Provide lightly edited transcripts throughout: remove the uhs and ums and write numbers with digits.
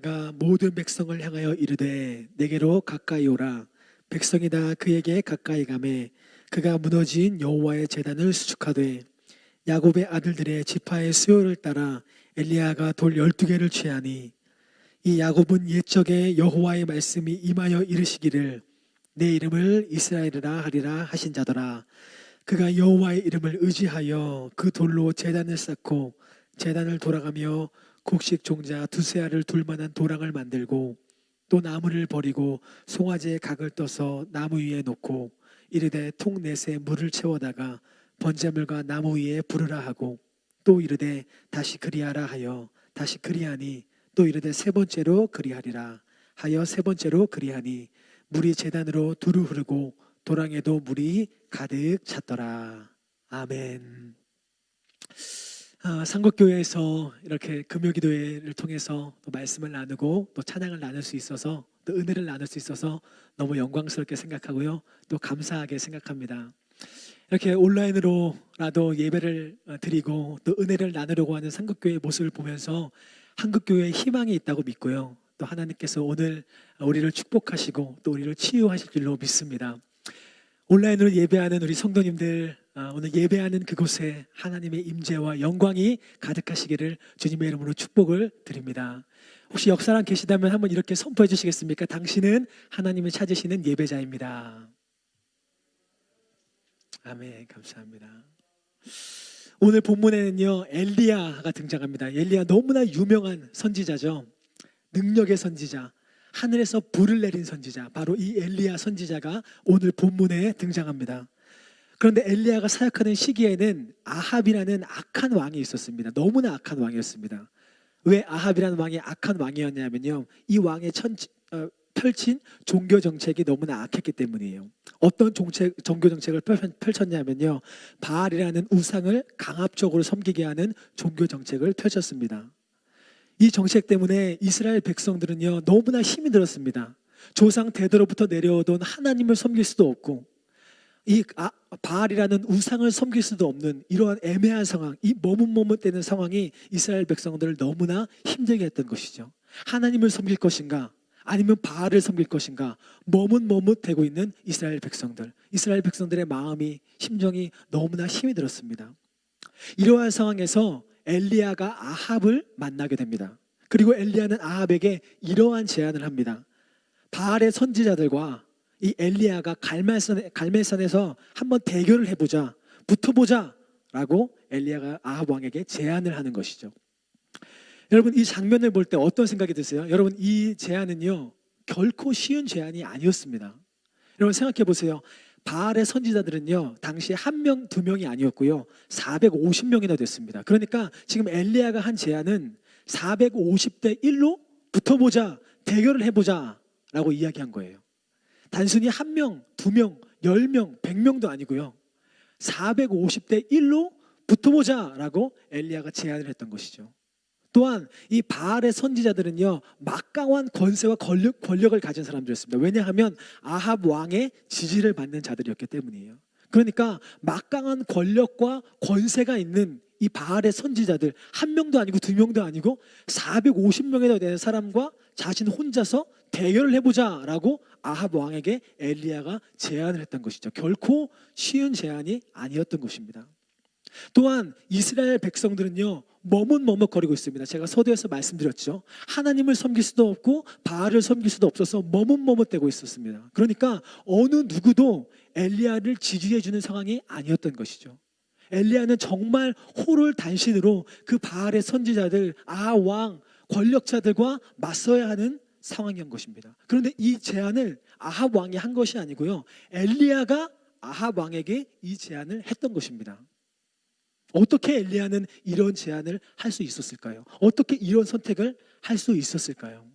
그가 모든 백성을 향하여 이르되 내게로 가까이 오라. 백성이 다 그에게 가까이 가매 그가 무너진 여호와의 제단을 수축하되 야곱의 아들들의 지파의 수요를 따라 엘리야가 돌 12개를 취하니 이 야곱은 옛적에 여호와의 말씀이 임하여 이르시기를 내 이름을 이스라엘이라 하리라 하신 자더라. 그가 여호와의 이름을 의지하여 그 돌로 제단을 쌓고 제단을 돌아가며 곡식 종자 두세 알을 둘 만한 도랑을 만들고 또 나무를 버리고 송아지의 각을 떠서 나무 위에 놓고 이르되 통 넷에 물을 채워다가 번제물과 나무 위에 부르라 하고 또 이르되 다시 그리하라 하여 다시 그리하니 또 이르되 세 번째로 그리하리라 하여 세 번째로 그리하니 물이 제단으로 두루 흐르고 도랑에도 물이 가득 찼더라. 아멘. 상국교회에서 이렇게 금요기도회를 통해서 또 말씀을 나누고 또 찬양을 나눌 수 있어서 또 은혜를 나눌 수 있어서 너무 영광스럽게 생각하고요, 또 감사하게 생각합니다. 이렇게 온라인으로라도 예배를 드리고 또 은혜를 나누려고 하는 상국교회의 모습을 보면서 한국교회에 희망이 있다고 믿고요, 또 하나님께서 오늘 우리를 축복하시고 또 우리를 치유하실 줄로 믿습니다. 온라인으로 예배하는 우리 성도님들, 오늘 예배하는 그곳에 하나님의 임재와 영광이 가득하시기를 주님의 이름으로 축복을 드립니다. 혹시 옆 사람 계시다면 한번 이렇게 선포해 주시겠습니까? 당신은 하나님이 찾으시는 예배자입니다. 아멘. 감사합니다. 오늘 본문에는요, 엘리야가 등장합니다. 엘리야 너무나 유명한 선지자죠. 능력의 선지자, 하늘에서 불을 내린 선지자, 바로 이 엘리야 선지자가 오늘 본문에 등장합니다. 그런데 엘리야가 사역하는 시기에는 아합이라는 악한 왕이 있었습니다. 너무나 악한 왕이었습니다. 왜 아합이라는 왕이 악한 왕이었냐면요, 이 왕의 펼친 종교 정책이 너무나 악했기 때문이에요. 어떤 종교 정책을 펼쳤냐면요, 바알이라는 우상을 강압적으로 섬기게 하는 종교 정책을 펼쳤습니다. 이 정책 때문에 이스라엘 백성들은요, 너무나 힘이 들었습니다. 조상 대대로부터 내려오던 하나님을 섬길 수도 없고 이 바알이라는 우상을 섬길 수도 없는 이러한 애매한 상황, 이 머뭇머뭇대는 상황이 이스라엘 백성들을 너무나 힘들게 했던 것이죠. 하나님을 섬길 것인가 아니면 바알을 섬길 것인가 머뭇머뭇대고 있는 이스라엘 백성들, 이스라엘 백성들의 마음이, 심정이 너무나 힘이 들었습니다. 이러한 상황에서 엘리야가 아합을 만나게 됩니다. 그리고 엘리야는 아합에게 이러한 제안을 합니다. 바알의 선지자들과 이 엘리야가 갈멜산에서 한번 대결을 해보자, 붙어보자 라고 엘리야가 아합 왕에게 제안을 하는 것이죠. 여러분, 이 장면을 볼 때 어떤 생각이 드세요? 여러분, 이 제안은요 결코 쉬운 제안이 아니었습니다. 여러분 생각해 보세요. 바알의 선지자들은요 당시에 한 명, 두 명이 아니었고요 450명이나 됐습니다. 그러니까 지금 엘리야가 한 제안은 450대 1로 붙어보자, 대결을 해보자 라고 이야기한 거예요. 단순히 한 명, 두 명, 10명, 100명도 아니고요 450대 1로 붙어보자 라고 엘리야가 제안을 했던 것이죠. 또한 이 바알의 선지자들은요 막강한 권세와 권력을 가진 사람들이었습니다. 왜냐하면 아합 왕의 지지를 받는 자들이었기 때문이에요. 그러니까 막강한 권력과 권세가 있는 이 바알의 선지자들, 한 명도 아니고 두 명도 아니고 450명이나 되는 사람과 자신 혼자서 대결을 해보자 라고 아합 왕에게 엘리야가 제안을 했던 것이죠. 결코 쉬운 제안이 아니었던 것입니다. 또한 이스라엘 백성들은요 머뭇머뭇거리고 있습니다. 제가 서두에서 말씀드렸죠. 하나님을 섬길 수도 없고 바알을 섬길 수도 없어서 머뭇머뭇대고 있었습니다. 그러니까 어느 누구도 엘리야를 지지해 주는 상황이 아니었던 것이죠. 엘리야는 정말 홀홀단신으로 그 바알의 선지자들, 아합 왕, 권력자들과 맞서야 하는 상황이었던 것입니다. 그런데 이 제안을 아합 왕이 한 것이 아니고요 엘리야가 아합 왕에게 이 제안을 했던 것입니다. 어떻게 엘리야는 이런 제안을 할 수 있었을까요? 어떻게 이런 선택을 할 수 있었을까요?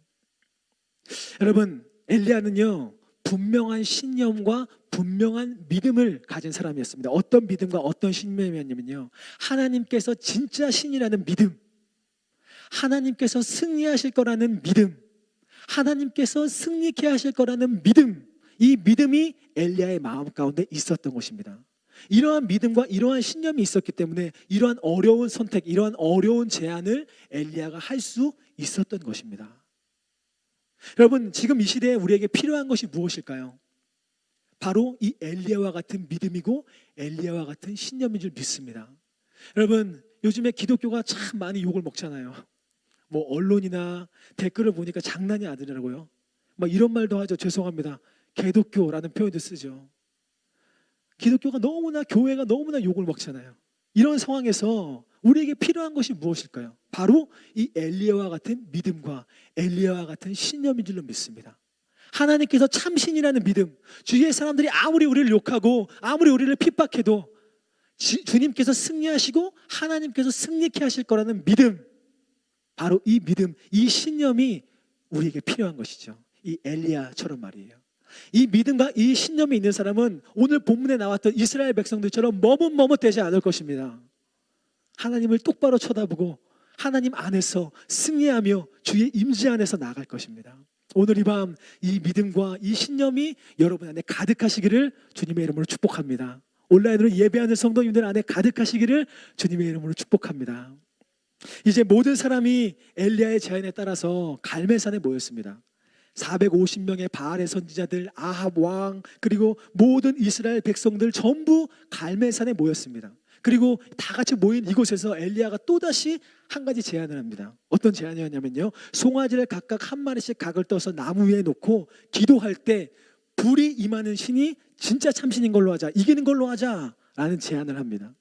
여러분, 엘리야는요 분명한 신념과 분명한 믿음을 가진 사람이었습니다. 어떤 믿음과 어떤 신념이었냐면요, 하나님께서 진짜 신이라는 믿음, 하나님께서 승리하실 거라는 믿음, 하나님께서 승리케 하실 거라는 믿음, 이 믿음이 엘리야의 마음 가운데 있었던 것입니다. 이러한 믿음과 이러한 신념이 있었기 때문에 이러한 어려운 선택, 이러한 어려운 제안을 엘리야가 할 수 있었던 것입니다. 여러분, 지금 이 시대에 우리에게 필요한 것이 무엇일까요? 바로 이 엘리야와 같은 믿음이고 엘리야와 같은 신념인 줄 믿습니다. 여러분, 요즘에 기독교가 참 많이 욕을 먹잖아요. 뭐 언론이나 댓글을 보니까 장난이 아니더라고요. 막 이런 말도 하죠. 죄송합니다. 개독교라는 표현도 쓰죠. 기독교가 너무나, 교회가 너무나 욕을 먹잖아요. 이런 상황에서 우리에게 필요한 것이 무엇일까요? 바로 이 엘리야와 같은 믿음과 엘리야와 같은 신념인 줄로 믿습니다. 하나님께서 참신이라는 믿음, 주위의 사람들이 아무리 우리를 욕하고 아무리 우리를 핍박해도 주님께서 승리하시고 하나님께서 승리케 하실 거라는 믿음, 바로 이 믿음, 이 신념이 우리에게 필요한 것이죠. 이 엘리야처럼 말이에요. 이 믿음과 이 신념이 있는 사람은 오늘 본문에 나왔던 이스라엘 백성들처럼 머뭇머뭇되지 않을 것입니다. 하나님을 똑바로 쳐다보고 하나님 안에서 승리하며 주의 임재 안에서 나아갈 것입니다. 오늘 이 밤 이 믿음과 이 신념이 여러분 안에 가득하시기를 주님의 이름으로 축복합니다. 온라인으로 예배하는 성도님들 안에 가득하시기를 주님의 이름으로 축복합니다. 이제 모든 사람이 엘리야의 제안에 따라서 갈멜산에 모였습니다. 450명의 바알의 선지자들, 아합 왕, 그리고 모든 이스라엘 백성들 전부 갈멜산에 모였습니다. 그리고 다 같이 모인 이곳에서 엘리야가 또다시 한 가지 제안을 합니다. 어떤 제안이었냐면요, 송아지를 각각 한 마리씩 각을 떠서 나무 위에 놓고 기도할 때 불이 임하는 신이 진짜 참신인 걸로 하자, 이기는 걸로 하자 라는 제안을 합니다.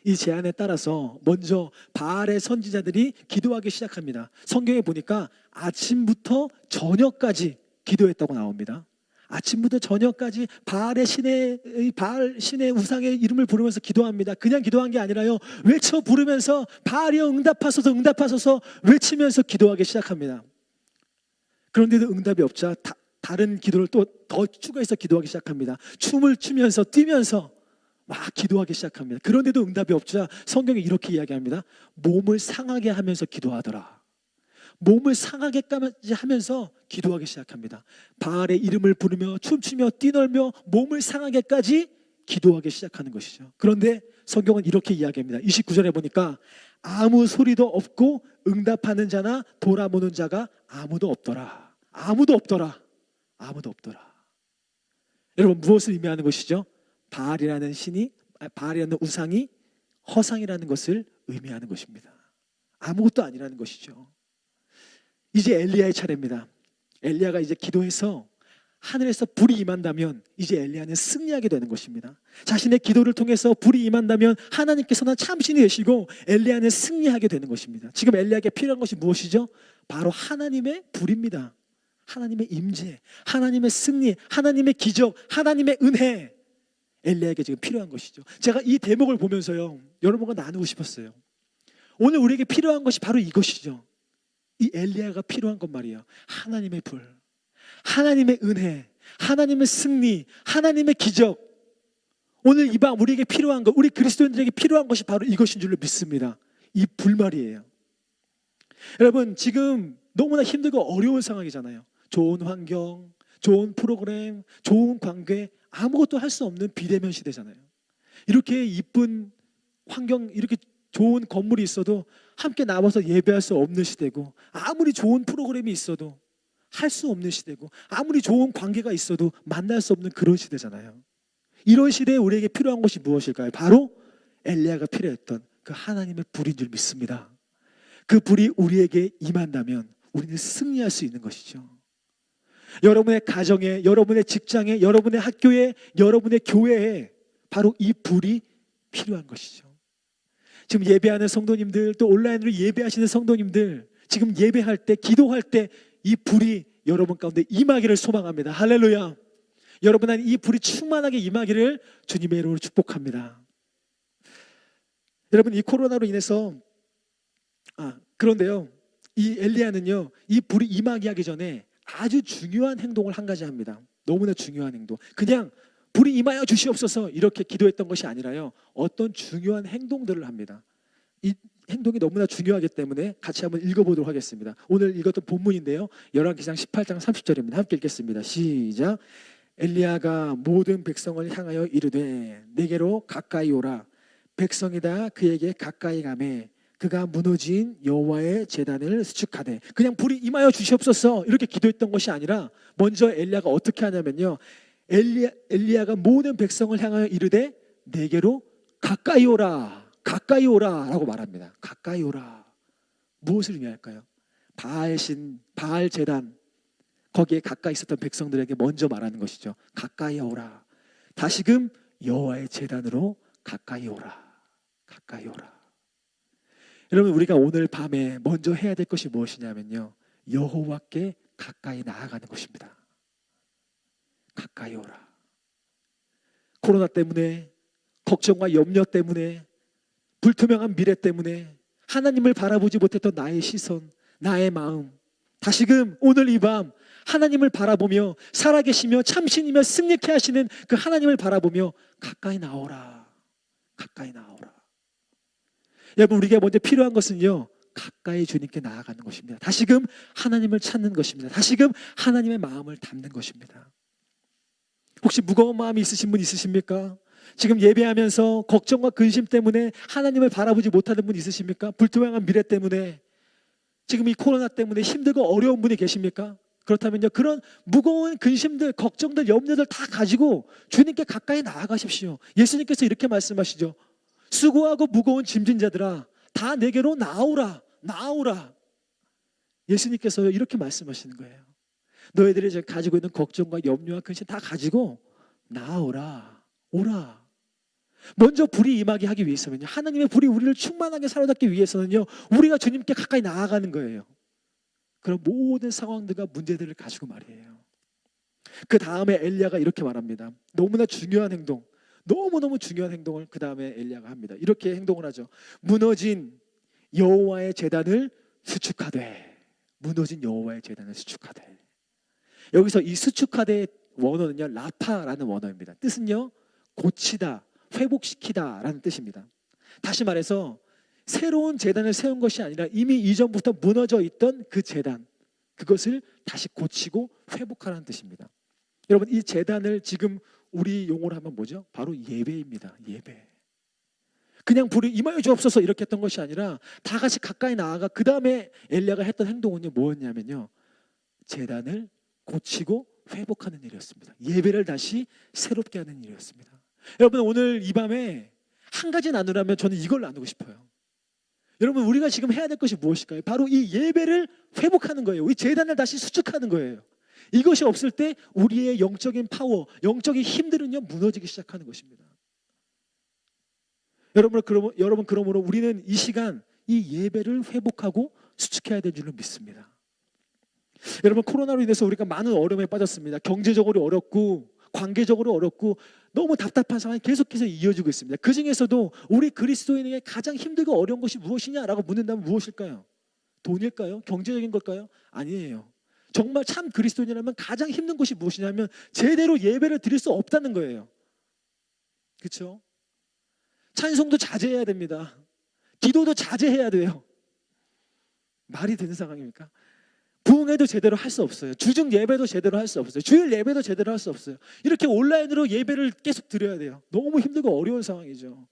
이 제안에 따라서 먼저 바알의 선지자들이 기도하기 시작합니다. 성경에 보니까 아침부터 저녁까지 기도했다고 나옵니다. 아침부터 저녁까지 바알 신의 우상의 이름을 부르면서 기도합니다. 그냥 기도한 게 아니라요, 외쳐 부르면서 바알이여 응답하소서 응답하소서 외치면서 기도하기 시작합니다. 그런데도 응답이 없자 다른 기도를 또 더 추가해서 기도하기 시작합니다. 춤을 추면서 뛰면서 막 기도하기 시작합니다. 그런데도 응답이 없자 성경이 이렇게 이야기합니다. 몸을 상하게 하면서 기도하더라. 몸을 상하게까지 하면서 기도하기 시작합니다. 바알의 이름을 부르며 춤추며 뛰놀며 몸을 상하게까지 기도하기 시작하는 것이죠. 그런데 성경은 이렇게 이야기합니다. 29절에 보니까 아무 소리도 없고 응답하는 자나 돌아보는 자가 아무도 없더라. 아무도 없더라. 아무도 없더라. 여러분, 무엇을 의미하는 것이죠? 바알이라는 우상이 허상이라는 것을 의미하는 것입니다. 아무것도 아니라는 것이죠. 이제 엘리야의 차례입니다. 엘리야가 이제 기도해서 하늘에서 불이 임한다면 이제 엘리야는 승리하게 되는 것입니다. 자신의 기도를 통해서 불이 임한다면 하나님께서는 참신이 되시고 엘리야는 승리하게 되는 것입니다. 지금 엘리야에게 필요한 것이 무엇이죠? 바로 하나님의 불입니다. 하나님의 임재, 하나님의 승리, 하나님의 기적, 하나님의 은혜, 엘리야에게 지금 필요한 것이죠. 제가 이 대목을 보면서요, 여러분과 나누고 싶었어요. 오늘 우리에게 필요한 것이 바로 이것이죠. 이 엘리야가 필요한 것 말이에요. 하나님의 불, 하나님의 은혜, 하나님의 승리, 하나님의 기적. 오늘 이 밤 우리에게 필요한 것, 우리 그리스도인들에게 필요한 것이 바로 이것인 줄로 믿습니다. 이 불 말이에요. 여러분, 지금 너무나 힘들고 어려운 상황이잖아요. 좋은 환경, 좋은 프로그램, 좋은 관계, 아무것도 할 수 없는 비대면 시대잖아요. 이렇게 이쁜 환경, 이렇게 좋은 건물이 있어도 함께 나와서 예배할 수 없는 시대고, 아무리 좋은 프로그램이 있어도 할 수 없는 시대고, 아무리 좋은 관계가 있어도 만날 수 없는 그런 시대잖아요. 이런 시대에 우리에게 필요한 것이 무엇일까요? 바로 엘리야가 필요했던 그 하나님의 불인 줄 믿습니다. 그 불이 우리에게 임한다면 우리는 승리할 수 있는 것이죠. 여러분의 가정에, 여러분의 직장에, 여러분의 학교에, 여러분의 교회에 바로 이 불이 필요한 것이죠. 지금 예배하는 성도님들, 또 온라인으로 예배하시는 성도님들, 지금 예배할 때, 기도할 때 이 불이 여러분 가운데 임하기를 소망합니다. 할렐루야. 여러분 안에 이 불이 충만하게 임하기를 주님의 이름으로 축복합니다. 여러분, 이 코로나로 인해서 그런데요, 이 엘리야는요, 이 불이 임하게 하기 전에 아주 중요한 행동을 한 가지 합니다. 너무나 중요한 행동. 그냥 불이 임하여 주시옵소서 이렇게 기도했던 것이 아니라요, 어떤 중요한 행동들을 합니다. 이 행동이 너무나 중요하기 때문에 같이 한번 읽어보도록 하겠습니다. 오늘 읽었던 본문인데요, 열왕기상 18장 30절입니다. 함께 읽겠습니다. 시작. 엘리야가 모든 백성을 향하여 이르되 내게로 가까이 오라. 백성이 다 그에게 가까이 가매 그가 무너진 여호와의 제단을 수축하되, 그냥 불이 임하여 주시옵소서 이렇게 기도했던 것이 아니라 먼저 엘리야가 어떻게 하냐면요, 엘리야가 모든 백성을 향하여 이르되 내게로 가까이 오라, 가까이 오라 라고 말합니다. 가까이 오라. 무엇을 의미할까요? 바알신, 바알 제단, 거기에 가까이 있었던 백성들에게 먼저 말하는 것이죠. 가까이 오라. 다시금 여호와의 제단으로 가까이 오라. 가까이 오라. 여러분, 우리가 오늘 밤에 먼저 해야 될 것이 무엇이냐면요, 여호와께 가까이 나아가는 것입니다. 가까이 오라. 코로나 때문에, 걱정과 염려 때문에, 불투명한 미래 때문에 하나님을 바라보지 못했던 나의 시선, 나의 마음, 다시금 오늘 이 밤 하나님을 바라보며 살아계시며 참신이며 승리케 하시는 그 하나님을 바라보며 가까이 나오라. 가까이 나오라. 여러분, 우리가 먼저 필요한 것은요, 가까이 주님께 나아가는 것입니다. 다시금 하나님을 찾는 것입니다. 다시금 하나님의 마음을 담는 것입니다. 혹시 무거운 마음이 있으신 분 있으십니까? 지금 예배하면서 걱정과 근심 때문에 하나님을 바라보지 못하는 분 있으십니까? 불투명한 미래 때문에, 지금 이 코로나 때문에 힘들고 어려운 분이 계십니까? 그렇다면요, 그런 무거운 근심들, 걱정들, 염려들 다 가지고 주님께 가까이 나아가십시오. 예수님께서 이렇게 말씀하시죠. 수고하고 무거운 짐진 자들아, 다 내게로 나오라, 나오라. 예수님께서 이렇게 말씀하시는 거예요. 너희들이 지금 가지고 있는 걱정과 염려와 근심 다 가지고 나오라, 오라. 먼저 불이 임하게 하기 위해서는요, 하나님의 불이 우리를 충만하게 사로잡기 위해서는요, 우리가 주님께 가까이 나아가는 거예요. 그런 모든 상황들과 문제들을 가지고 말이에요. 그 다음에 엘리야가 이렇게 말합니다. 너무나 중요한 행동, 너무너무 중요한 행동을 그 다음에 엘리야가 합니다. 이렇게 행동을 하죠. 무너진 여호와의 제단을 수축하되, 무너진 여호와의 제단을 수축하되. 여기서 이 수축하되의 원어는요, 라파라는 원어입니다. 뜻은요, 고치다, 회복시키다 라는 뜻입니다. 다시 말해서 새로운 제단을 세운 것이 아니라 이미 이전부터 무너져 있던 그 제단, 그것을 다시 고치고 회복하라는 뜻입니다. 여러분, 이 제단을 지금 우리 용어로 하면 뭐죠? 바로 예배입니다. 예배. 그냥 불이 임하여 주옵소서 이렇게 했던 것이 아니라 다 같이 가까이 나아가 그 다음에 엘리야가 했던 행동은요, 뭐였냐면요, 제단을 고치고 회복하는 일이었습니다. 예배를 다시 새롭게 하는 일이었습니다. 여러분, 오늘 이 밤에 한 가지 나누라면 저는 이걸 나누고 싶어요. 여러분, 우리가 지금 해야 될 것이 무엇일까요? 바로 이 예배를 회복하는 거예요. 이 제단을 다시 수축하는 거예요. 이것이 없을 때 우리의 영적인 파워, 영적인 힘들은요, 무너지기 시작하는 것입니다. 여러분, 그러므로 우리는 이 시간 이 예배를 회복하고 수축해야 될 줄로 믿습니다. 여러분, 코로나로 인해서 우리가 많은 어려움에 빠졌습니다. 경제적으로 어렵고 관계적으로 어렵고 너무 답답한 상황이 계속해서 이어지고 있습니다. 그 중에서도 우리 그리스도인에게 가장 힘들고 어려운 것이 무엇이냐라고 묻는다면 무엇일까요? 돈일까요? 경제적인 걸까요? 아니에요. 정말 참 그리스도인이라면 가장 힘든 것이 무엇이냐면 제대로 예배를 드릴 수 없다는 거예요. 그렇죠? 찬송도 자제해야 됩니다. 기도도 자제해야 돼요. 말이 되는 상황입니까? 부흥회도 제대로 할 수 없어요. 주중 예배도 제대로 할 수 없어요. 주일 예배도 제대로 할 수 없어요. 이렇게 온라인으로 예배를 계속 드려야 돼요. 너무 힘들고 어려운 상황이죠.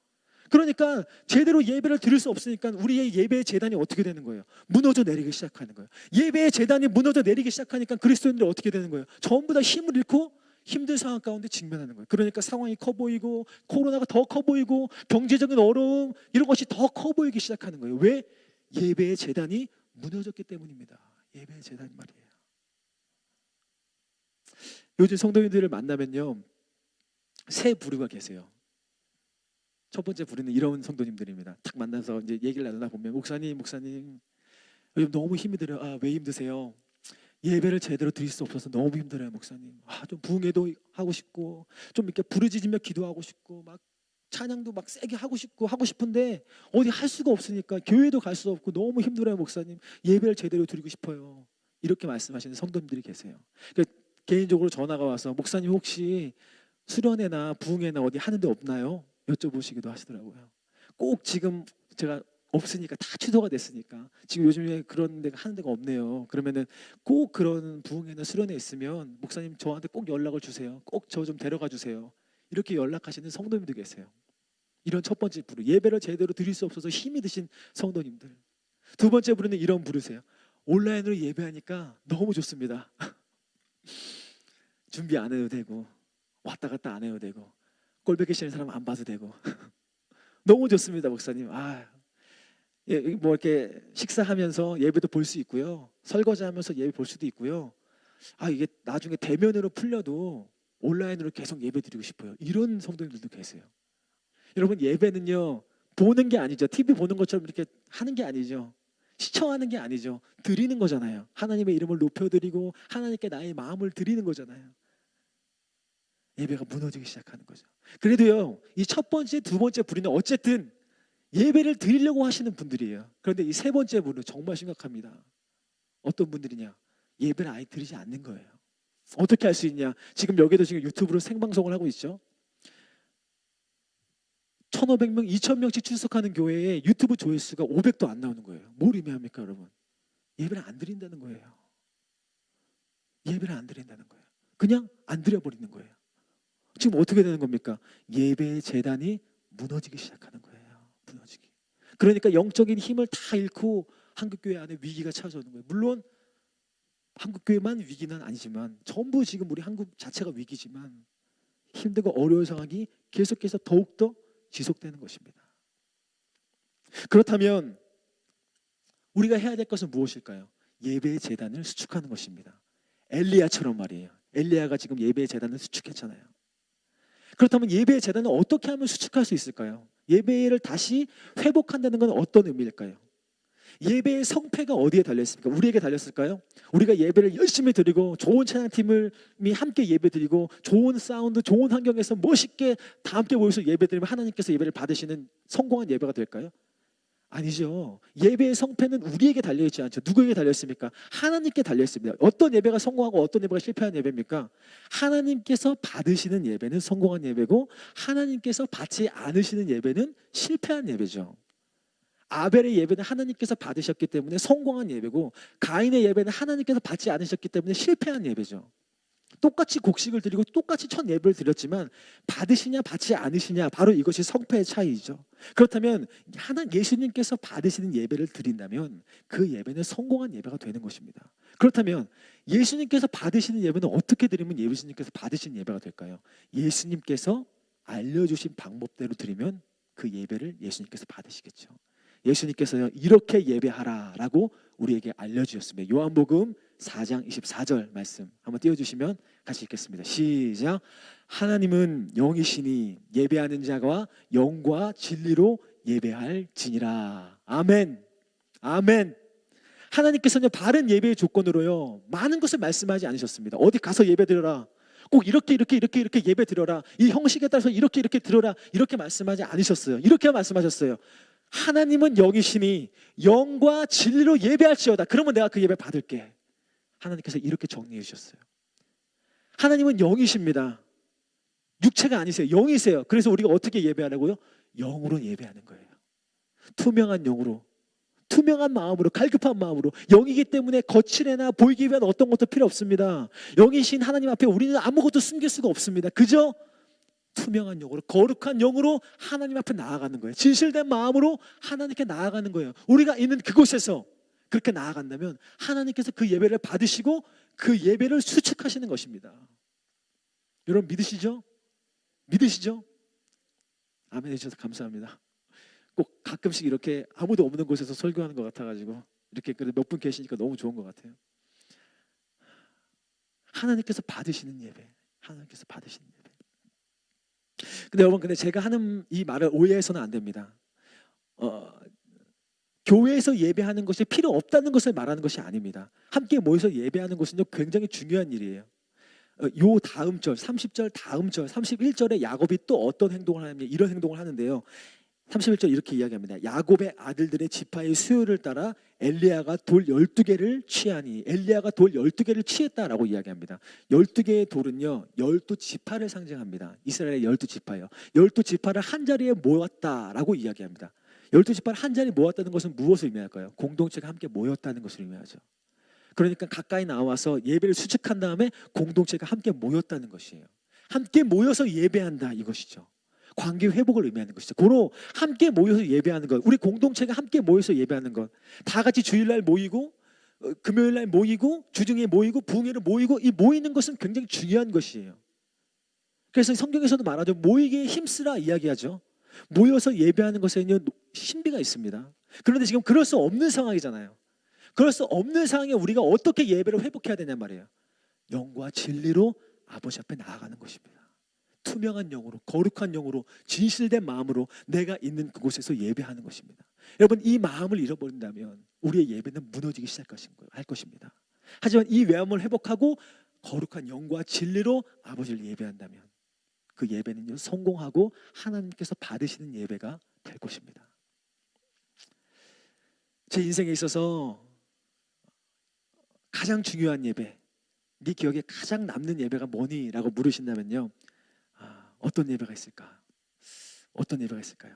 그러니까 제대로 예배를 드릴 수 없으니까 우리의 예배의 제단이 어떻게 되는 거예요? 무너져 내리기 시작하는 거예요. 예배의 제단이 무너져 내리기 시작하니까 그리스도인들이 어떻게 되는 거예요? 전부 다 힘을 잃고 힘든 상황 가운데 직면하는 거예요. 그러니까 상황이 커 보이고 코로나가 더 커 보이고 경제적인 어려움 이런 것이 더 커 보이기 시작하는 거예요. 왜? 예배의 제단이 무너졌기 때문입니다. 예배의 제단 말이에요. 요즘 성도님들을 만나면요, 세 부류가 계세요. 첫 번째 부류는 이런 성도님들입니다. 딱 만나서 이제 얘기를 나누다 보면 목사님 요즘 너무 힘이 들어요. 아, 왜 힘드세요? 예배를 제대로 드릴 수 없어서 너무 힘들어요, 목사님. 아, 좀 부흥회도 하고 싶고 좀 이렇게 부르짖으며 기도하고 싶고 막 찬양도 막 세게 하고 싶은데 어디 할 수가 없으니까 교회도 갈 수 없고 너무 힘들어요, 목사님. 예배를 제대로 드리고 싶어요. 이렇게 말씀하시는 성도님들이 계세요. 그러니까 개인적으로 전화가 와서 목사님 혹시 수련회나 부흥회나 어디 하는 데 없나요? 여쭤보시기도 하시더라고요. 꼭 지금 제가 없으니까 다 취소가 됐으니까 지금 요즘에 그런 데가 하는 데가 없네요. 그러면은 꼭 그런 부흥회나 수련회 있으면 목사님 저한테 꼭 연락을 주세요. 꼭 저 좀 데려가 주세요. 이렇게 연락하시는 성도님도 계세요. 이런 첫 번째 부르, 예배를 제대로 드릴 수 없어서 힘이 드신 성도님들. 두 번째 부르는 이런 부르세요. 온라인으로 예배하니까 너무 좋습니다. 준비 안 해도 되고 왔다 갔다 안 해도 되고 꼴보기 계시는 사람 안 봐도 되고 너무 좋습니다, 목사님. 뭐 이렇게 식사하면서 예배도 볼 수 있고요. 설거지하면서 예배 볼 수도 있고요. 이게 나중에 대면으로 풀려도 온라인으로 계속 예배 드리고 싶어요. 이런 성도님들도 계세요. 여러분, 예배는요 보는 게 아니죠. TV 보는 것처럼 이렇게 하는 게 아니죠. 시청하는 게 아니죠. 드리는 거잖아요. 하나님의 이름을 높여드리고 하나님께 나의 마음을 드리는 거잖아요. 예배가 무너지기 시작하는 거죠. 그래도요, 이 첫 번째, 두 번째 부류는 어쨌든 예배를 드리려고 하시는 분들이에요. 그런데 이 세 번째 부류 정말 심각합니다. 어떤 분들이냐? 예배를 아예 드리지 않는 거예요. 어떻게 할 수 있냐? 지금 여기도 지금 유튜브로 생방송을 하고 있죠. 1,500명, 2,000명씩 출석하는 교회에 유튜브 조회수가 500도 안 나오는 거예요. 뭘 의미합니까, 여러분? 예배를 안 드린다는 거예요. 예배를 안 드린다는 거예요. 그냥 안 드려버리는 거예요. 지금 어떻게 되는 겁니까? 예배의 재단이 무너지기 시작하는 거예요. 무너지기. 그러니까 영적인 힘을 다 잃고 한국교회 안에 위기가 찾아오는 거예요. 물론 한국교회만 위기는 아니지만 전부 지금 우리 한국 자체가 위기지만 힘들고 어려운 상황이 계속해서 더욱더 지속되는 것입니다. 그렇다면 우리가 해야 될 것은 무엇일까요? 예배의 재단을 수축하는 것입니다. 엘리야처럼 말이에요. 엘리야가 지금 예배의 재단을 수축했잖아요. 그렇다면 예배의 재단을 어떻게 하면 수축할 수 있을까요? 예배를 다시 회복한다는 건 어떤 의미일까요? 예배의 성패가 어디에 달려있습니까? 우리에게 달렸을까요? 우리가 예배를 열심히 드리고 좋은 찬양팀이 함께 예배 드리고 좋은 사운드, 좋은 환경에서 멋있게 다 함께 모여서 예배 드리면 하나님께서 예배를 받으시는 성공한 예배가 될까요? 아니죠. 예배의 성패는 우리에게 달려있지 않죠. 누구에게 달려있습니까? 하나님께 달려있습니다. 어떤 예배가 성공하고 어떤 예배가 실패한 예배입니까? 하나님께서 받으시는 예배는 성공한 예배고 하나님께서 받지 않으시는 예배는 실패한 예배죠. 아벨의 예배는 하나님께서 받으셨기 때문에 성공한 예배고 가인의 예배는 하나님께서 받지 않으셨기 때문에 실패한 예배죠. 똑같이 곡식을 드리고 똑같이 첫 예배를 드렸지만 받으시냐 받지 않으시냐, 바로 이것이 성패의 차이죠. 그렇다면 예수님께서 받으시는 예배를 드린다면 그 예배는 성공한 예배가 되는 것입니다. 그렇다면 예수님께서 받으시는 예배는 어떻게 드리면 예수님께서 받으시는 예배가 될까요? 예수님께서 알려주신 방법대로 드리면 그 예배를 예수님께서 받으시겠죠. 예수님께서요, 이렇게 예배하라라고 우리에게 알려주셨습니다. 요한복음 4장 24절 말씀 한번 띄워주시면 같이 읽겠습니다. 시작. 하나님은 영이시니 예배하는 자가 영과 진리로 예배할지니라. 아멘. 아멘. 하나님께서는 바른 예배의 조건으로요 많은 것을 말씀하지 않으셨습니다. 어디 가서 예배 드려라, 꼭 이렇게 예배 드려라, 이 형식에 따라서 이렇게 드려라, 이렇게 말씀하지 않으셨어요. 이렇게 말씀하셨어요. 하나님은 영이시니 영과 진리로 예배할지어다. 그러면 내가 그 예배 받을게. 하나님께서 이렇게 정리해 주셨어요. 하나님은 영이십니다. 육체가 아니세요. 영이세요. 그래서 우리가 어떻게 예배하라고요? 영으로 예배하는 거예요. 투명한 영으로, 투명한 마음으로, 갈급한 마음으로. 영이기 때문에 거칠애나 보이기 위한 어떤 것도 필요 없습니다. 영이신 하나님 앞에 우리는 아무것도 숨길 수가 없습니다. 그저 투명한 영으로, 거룩한 영으로 하나님 앞에 나아가는 거예요. 진실된 마음으로 하나님께 나아가는 거예요. 우리가 있는 그곳에서 그렇게 나아간다면 하나님께서 그 예배를 받으시고 그 예배를 수축하시는 것입니다. 여러분 믿으시죠? 믿으시죠? 아멘 해주셔서 감사합니다. 꼭 가끔씩 이렇게 아무도 없는 곳에서 설교하는 것 같아가지고 이렇게 몇 분 계시니까 너무 좋은 것 같아요. 하나님께서 받으시는 예배, 하나님께서 받으시는 예배. 근데 여러분, 제가 하는 이 말을 오해해서는 안 됩니다. 교회에서 예배하는 것이 필요 없다는 것을 말하는 것이 아닙니다. 함께 모여서 예배하는 것은 굉장히 중요한 일이에요. 요 다음 절, 30절 다음 절, 31절에 야곱이 또 어떤 행동을 하느냐, 이런 행동을 하는데요. 31절 이렇게 이야기합니다. 야곱의 아들들의 지파의 수요를 따라 엘리야가 돌 12개를 취하니, 엘리야가 돌 12개를 취했다라고 이야기합니다. 12개의 돌은요 12지파를 상징합니다. 이스라엘의 12지파예요. 12지파를 한 자리에 모았다라고 이야기합니다. 12지파를 한 자리에 모았다는 것은 무엇을 의미할까요? 공동체가 함께 모였다는 것을 의미하죠. 그러니까 가까이 나와서 예배를 수축한 다음에 공동체가 함께 모였다는 것이에요. 함께 모여서 예배한다, 이것이죠. 관계 회복을 의미하는 것이죠. 고로 함께 모여서 예배하는 것, 우리 공동체가 함께 모여서 예배하는 것, 다 같이 주일날 모이고 금요일날 모이고 주중에 모이고 부흥회를 모이고, 이 모이는 것은 굉장히 중요한 것이에요. 그래서 성경에서도 말하죠. 모이기에 힘쓰라 이야기하죠. 모여서 예배하는 것에는 신비가 있습니다. 그런데 지금 그럴 수 없는 상황이잖아요. 그럴 수 없는 상황에 우리가 어떻게 예배를 회복해야 되냐 말이에요. 영과 진리로 아버지 앞에 나아가는 것입니다. 투명한 영으로, 거룩한 영으로, 진실된 마음으로 내가 있는 그곳에서 예배하는 것입니다. 여러분, 이 마음을 잃어버린다면 우리의 예배는 무너지기 할 것입니다. 하지만 이 마음을 회복하고 거룩한 영과 진리로 아버지를 예배한다면 그 예배는요, 성공하고 하나님께서 받으시는 예배가 될 것입니다. 제 인생에 있어서 가장 중요한 예배, 네 기억에 가장 남는 예배가 뭐니? 라고 물으신다면요, 어떤 예배가 있을까? 어떤 예배가 있을까요?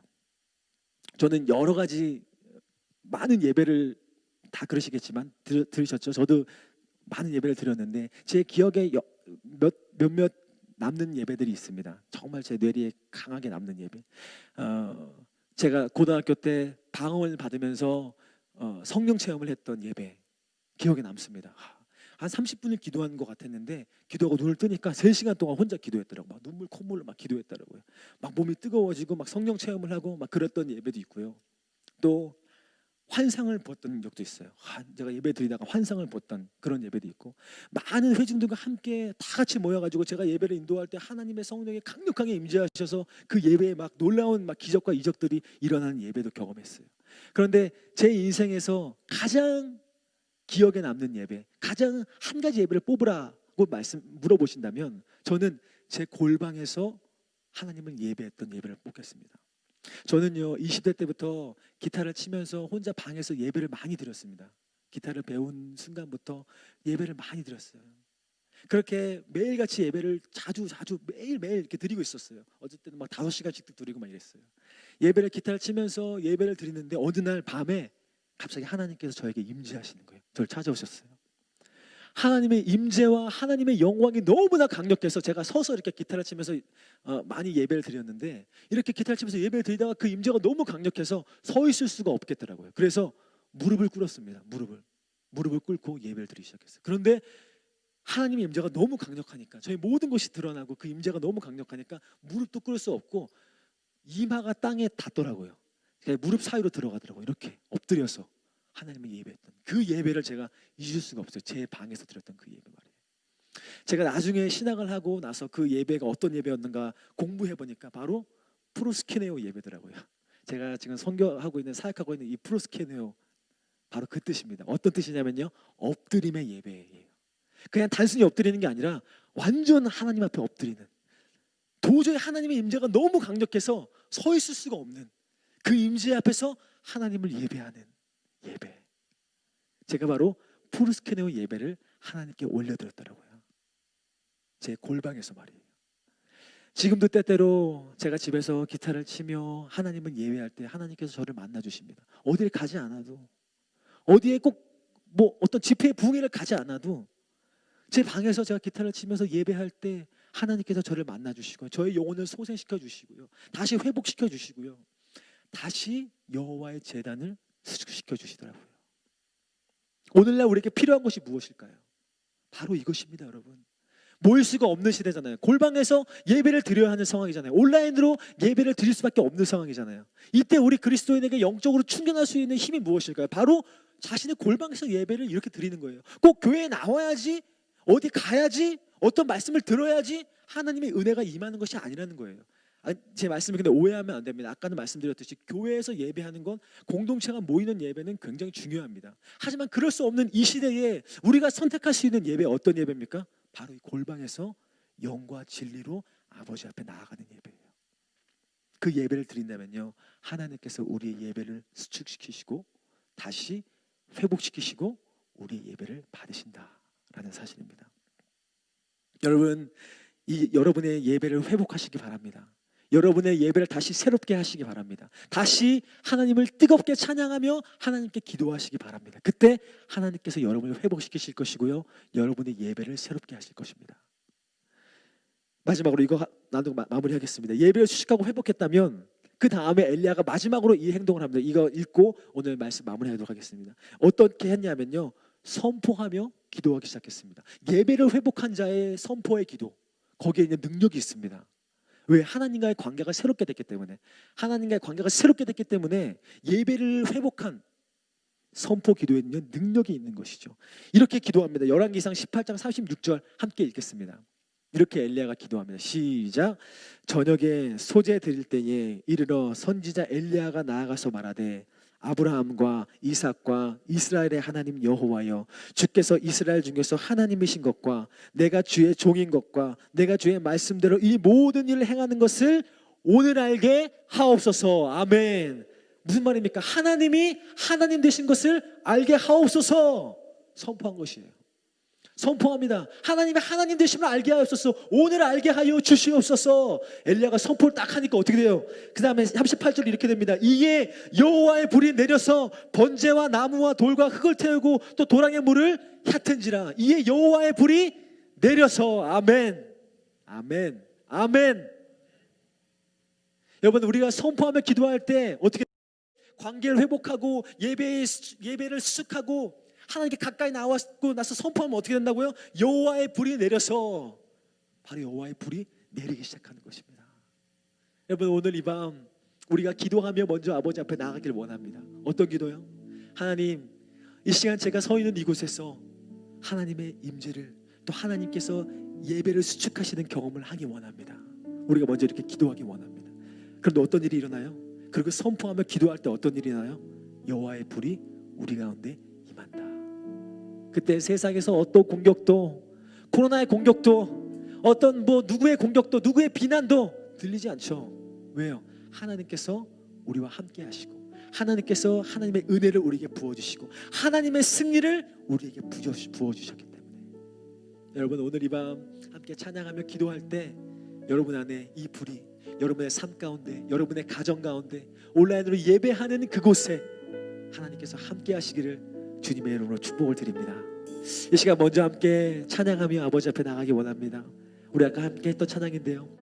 저는 여러 가지 많은 예배를 다 그러시겠지만 들으셨죠? 저도 많은 예배를 드렸는데 제 기억에 몇몇 남는 예배들이 있습니다. 정말 제 뇌리에 강하게 남는 예배. 제가 고등학교 때 방언을 받으면서 성령 체험을 했던 예배 기억에 남습니다. 한 30분을 기도하는 것 같았는데 기도하고 눈을 뜨니까 3시간 동안 혼자 기도했더라고요. 막 눈물 콧물로 막 기도했더라고요. 막 몸이 뜨거워지고 막 성령 체험을 하고 막 그랬던 예배도 있고요. 또 환상을 봤던 적도 있어요. 제가 예배 드리다가 환상을 봤던 그런 예배도 있고, 많은 회중들과 함께 다 같이 모여가지고 제가 예배를 인도할 때 하나님의 성령이 강력하게 임재하셔서 그 예배에 막 놀라운 막 기적과 이적들이 일어나는 예배도 경험했어요. 그런데 제 인생에서 가장 기억에 남는 예배, 가장 한 가지 예배를 뽑으라고 물어보신다면 저는 제 골방에서 하나님을 예배했던 예배를 뽑겠습니다. 저는요 20대 때부터 기타를 치면서 혼자 방에서 예배를 많이 드렸습니다. 기타를 배운 순간부터 예배를 많이 드렸어요. 그렇게 매일같이 예배를 자주 매일매일 이렇게 드리고 있었어요. 어쩔 때는 막 5시간씩도 드리고 막 이랬어요. 예배를 기타를 치면서 예배를 드리는데 어느 날 밤에 갑자기 하나님께서 저에게 임재하시는 거예요. 저를 찾아오셨어요. 하나님의 임재와 하나님의 영광이 너무나 강력해서 제가 서서 이렇게 기타를 치면서 많이 예배를 드렸는데, 이렇게 기타를 치면서 예배를 드리다가 그 임재가 너무 강력해서 서 있을 수가 없겠더라고요. 그래서 무릎을 꿇었습니다. 무릎을 꿇고 예배를 드리기 시작했어요. 그런데 하나님의 임재가 너무 강력하니까, 저희 모든 것이 드러나고 그 임재가 너무 강력하니까 무릎도 꿇을 수 없고 이마가 땅에 닿더라고요. 무릎 사이로 들어가더라고요. 이렇게 엎드려서 하나님을 예배했던 그 예배를 제가 잊을 수가 없어요. 제 방에서 드렸던 그 예배 말이에요. 제가 나중에 신학을 하고 나서 그 예배가 어떤 예배였는가 공부해 보니까 바로 프로스케네오 예배더라고요. 제가 지금 선교하고 있는, 사역하고 있는 이 프로스케네오, 바로 그 뜻입니다. 어떤 뜻이냐면요, 엎드림의 예배예요. 그냥 단순히 엎드리는 게 아니라 완전 하나님 앞에 엎드리는, 도저히 하나님의 임재가 너무 강력해서 서 있을 수가 없는 그 임재 앞에서 하나님을 예배하는 예배. 제가 바로 프로스케네오 예배를 하나님께 올려드렸더라고요. 제 골방에서 말이에요. 지금도 때때로 제가 집에서 기타를 치며 하나님을 예배할 때 하나님께서 저를 만나 주십니다. 어디를 가지 않아도, 어디에 꼭 뭐 어떤 집회의 부흥회를 가지 않아도 제 방에서 제가 기타를 치면서 예배할 때 하나님께서 저를 만나 주시고 저의 영혼을 소생시켜 주시고요, 다시 회복시켜 주시고요, 다시 여호와의 제단을 수축시켜 주시더라고요. 오늘날 우리에게 필요한 것이 무엇일까요? 바로 이것입니다, 여러분. 모일 수가 없는 시대잖아요. 골방에서 예배를 드려야 하는 상황이잖아요. 온라인으로 예배를 드릴 수밖에 없는 상황이잖아요. 이때 우리 그리스도인에게 영적으로 충전할 수 있는 힘이 무엇일까요? 바로 자신의 골방에서 예배를 이렇게 드리는 거예요. 꼭 교회에 나와야지, 어디 가야지, 어떤 말씀을 들어야지 하나님의 은혜가 임하는 것이 아니라는 거예요. 제 말씀을 근데 오해하면 안 됩니다. 아까는 말씀드렸듯이 교회에서 예배하는 건, 공동체가 모이는 예배는 굉장히 중요합니다. 하지만 그럴 수 없는 이 시대에 우리가 선택할 수 있는 예배, 어떤 예배입니까? 바로 이 골방에서 영과 진리로 아버지 앞에 나아가는 예배예요. 그 예배를 드린다면요, 하나님께서 우리의 예배를 수축시키시고 다시 회복시키시고 우리의 예배를 받으신다라는 사실입니다. 여러분, 여러분의 예배를 회복하시기 바랍니다. 여러분의 예배를 다시 새롭게 하시기 바랍니다. 다시 하나님을 뜨겁게 찬양하며 하나님께 기도하시기 바랍니다. 그때 하나님께서 여러분을 회복시키실 것이고요, 여러분의 예배를 새롭게 하실 것입니다. 마지막으로 이거 나누고 마무리하겠습니다. 예배를 수식하고 회복했다면 그 다음에 엘리야가 마지막으로 이 행동을 합니다. 이거 읽고 오늘 말씀 마무리하도록 하겠습니다. 어떻게 했냐면요, 선포하며 기도하기 시작했습니다. 예배를 회복한 자의 선포의 기도, 거기에 있는 능력이 있습니다. 왜? 하나님과의 관계가 새롭게 됐기 때문에. 하나님과의 관계가 새롭게 됐기 때문에 예배를 회복한 선포 기도에는 능력이 있는 것이죠. 이렇게 기도합니다. 열왕기상 18장 36절 함께 읽겠습니다. 이렇게 엘리야가 기도합니다. 시작. 저녁에 소제 드릴 때에 이르러 선지자 엘리야가 나아가서 말하되 아브라함과 이삭과 이스라엘의 하나님 여호와여, 주께서 이스라엘 중에서 하나님이신 것과 내가 주의 종인 것과 내가 주의 말씀대로 이 모든 일을 행하는 것을 오늘 알게 하옵소서. 아멘. 무슨 말입니까? 하나님이 하나님 되신 것을 알게 하옵소서. 선포한 것이에요. 선포합니다. 하나님이 하나님 되심을 알게 하옵소서. 오늘 알게 하여 주시옵소서. 엘리야가 선포를 딱 하니까 어떻게 돼요? 그 다음에 38절 이렇게 됩니다. 이에 여호와의 불이 내려서 번제와 나무와 돌과 흙을 태우고 또 도랑의 물을 얕은지라. 이에 여호와의 불이 내려서. 아멘. 아멘. 아멘. 여러분, 우리가 선포하며 기도할 때 어떻게 관계를 회복하고 예배를 수축하고 하나님께 가까이 나왔고 나서 선포하면 어떻게 된다고요? 여호와의 불이 내려서, 바로 여호와의 불이 내리기 시작하는 것입니다. 여러분, 오늘 이 밤 우리가 기도하며 먼저 아버지 앞에 나아가길 원합니다. 어떤 기도요? 하나님, 이 시간 제가 서 있는 이곳에서 하나님의 임재를, 또 하나님께서 예배를 수축하시는 경험을 하기 원합니다. 우리가 먼저 이렇게 기도하기 원합니다. 그런데 어떤 일이 일어나요? 그리고 선포하며 기도할 때 어떤 일이 나요? 여호와의 불이 우리 가운데 임한다. 그때 세상에서 어떤 공격도, 코로나의 공격도, 어떤 누구의 공격도, 누구의 비난도 들리지 않죠. 왜요? 하나님께서 우리와 함께 하시고, 하나님께서 하나님의 은혜를 우리에게 부어주시고, 하나님의 승리를 우리에게 부어주셨기 때문에. 여러분, 오늘 이 밤 함께 찬양하며 기도할 때 여러분 안에 이 불이, 여러분의 삶 가운데, 여러분의 가정 가운데, 온라인으로 예배하는 그곳에 하나님께서 함께 하시기를 주님의 이름으로 축복을 드립니다. 이 시간 먼저 함께 찬양하며 아버지 앞에 나가기 원합니다. 우리 아까 함께 했던 찬양인데요,